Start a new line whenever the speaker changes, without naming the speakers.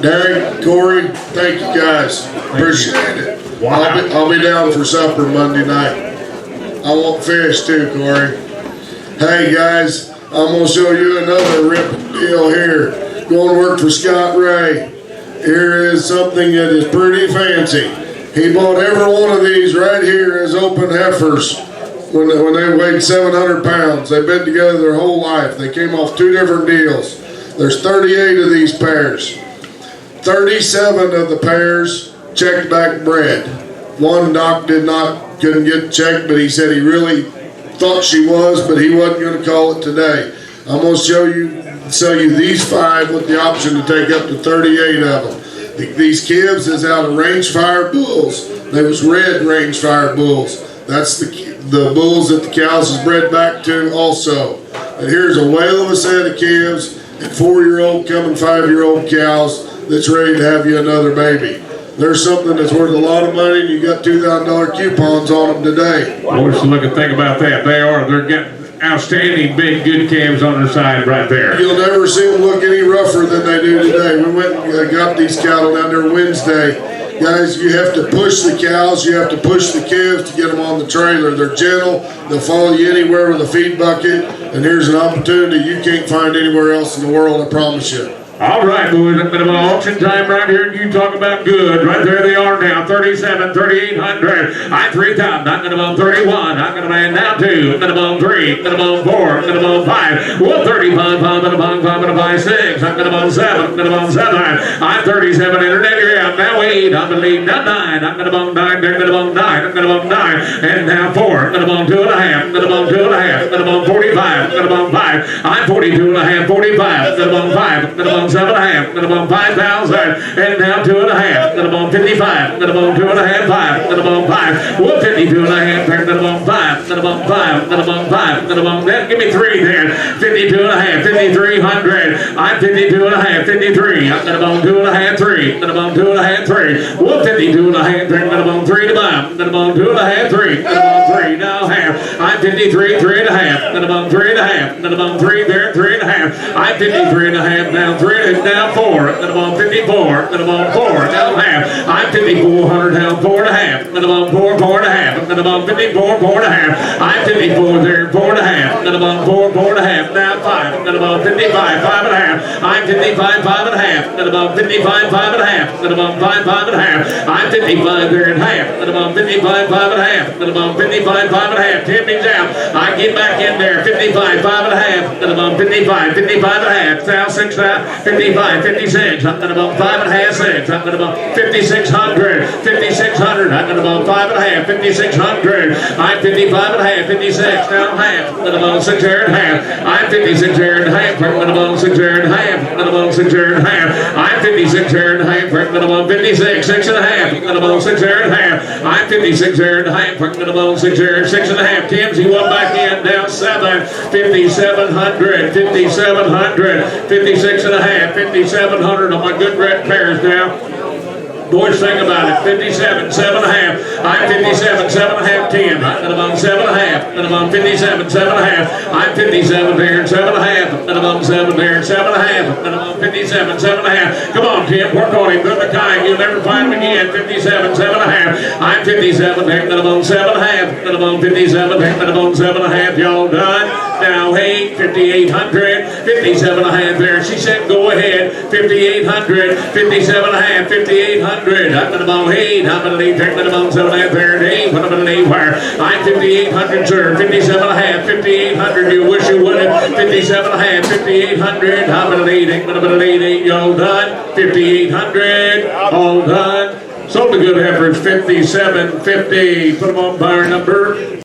Derek, Corey, thank you guys. Appreciate it.
Wow.
I'll be down for supper Monday night. I want fish too, Corey. Hey guys, I'm gonna show you another ripping deal here. Going to work for Scott Raye. Here is something that is pretty fancy. He bought every one of these right here as open heifers when they weighed 700 pounds. They've been together their whole life. They came off 2 different deals. There's 38 of these pairs. 37 of the pairs checked back bred. One doc couldn't get checked, but he said he really thought she was, but he wasn't going to call it today. I'm going to sell you these 5 with the option to take up to 38 of them. These calves is out of range-fire bulls. They was red range-fire bulls. That's the bulls that the cows is bred back to also. And here's a whale of a set of calves and 4-year-old coming 5-year-old cows that's ready to have you another baby. There's something that's worth a lot of money, and you got $2,000 coupons on them today.
Boy, so look and think about that. They're getting outstanding big good calves on their side right there.
You'll never see them look any rougher than they do today. We went and got these cattle down there Wednesday. Guys, you have to push the cows, you have to push the calves to get them on the trailer. They're gentle, they'll follow you anywhere with a feed bucket, and here's an opportunity you can't find anywhere else in the world, I promise you.
All right, boys, a bit of an auction time right here, and you talk about good. Right there they are now, 37, 3,800. I 3,000, I'm going to bone 31. I'm going to man now 2, I'm going to bone 3, I'm going to bone 4, I'm going to bone 5. Well, 35, I'm going to bone 5, I'm going to buy 6. I'm going to bone 7, I'm going to bone 7. I'm 37, internet, you're out. Now 8, I believe, now 9. I'm going to bone 9, I'm going to bone 9, I'm going to bone 9. And now 4, I'm going to bone 2.5, I'm going to bone 2.5, I'm going to bone 45, I'm going to bone 5. I'm 42.5, 45, I'm going to bone 5, I'm going to bone 7.5, I'm going to bone 5,000, and now 2.5, I'm going to bone 55, I'm going to bone 2.5, 5, I'm going to bone 5, well, 52.5, I'm going to bone 5, I'm going to bone 5, I'm going to bone 5, I'm going to bone that, give me 3 then, 52.5, 5,300, I'm 52.5, 53, I'm going to bone 2.5, 3, I'm going to bone 2.5, 3, well, 52.5, I'm going to bone 3 to buy, I'm going to bone 2.5, 3, I'm going to bone 3, now half, I'm 53, 3.5, I'm going to bone 3.5, I'm going to bone 3 there, 3.5, I'm 53.5, now 3, now 4, I'm going to bone 54, I'm going to bone 4, now half, I'm 5,400, now 4.5, I'm going to bone 4, 4.5, I'm going to bone 54, 4.5, I'm 54 there, 4.5, I'm going to bone 4, 4.5, now 5, I'm going to bone 55, 5.5, I'm 55, 5.5, I'm going to bone 55, 5.5, I'm going to bone 5, 5.5, I'm 55 there and half, I'm going to bone 55, 5.5, I'm going to bone 55, 5.5, 10 means out, I get back in there, 55, 5.5, I'm going to bone 55, 55.5, now 6, 55, 56, I'm going to bone 5.5, 6, I'm going to bone 5,600, 5,600, I'm going to bone 5.5, 5,600, I'm 55.5, 56, now half, I'm going to bone 6 here and half, I'm 56 here and half, I'm going to bone 6 here and half, I'm going to bone 6 here and half, I'm 56 here and half, I'm going to bone 56, 6.5, I'm going to bone 6 here and half, I'm 56 here and half, I'm going to bone 6 here and 6.5, Tim's, he went back in, down 7, 5,700, 5,700, 56.5, 5,700 on my good red pairs now. Boys, think about it. 57, 7.5. I'm 57, 7.5, 10. I'm going to bone 7.5. I'm going to bone 57, 7.5. I'm 57 there and 7.5. I'm going to bone 7 there and 7.5. I'm going to bone 57, 7.5. Come on, Tim. Work on him. Good kind. You'll never find him again. 57, 7.5. I'm 57 there. I'm going to bone 7.5. I'm going to bone 57 there. I'm going to bone 7.5. Y'all done? Now, hey, 5,800, 57.5 there. She said, go ahead. 5,800, 57.5, 5,800. I'm going to bone 8. I'm going to leave there. I'm going to bone 7.5 there and 8. What am I going to leave where? I'm 5,800, sir. 57.5, 5,800. You wish you would have. 57.5, 5,800. I'm going to leave 8. I'm going to leave 8. Y'all done? 5,800. All done. Sold a good effort. 57.50. Put them on bar number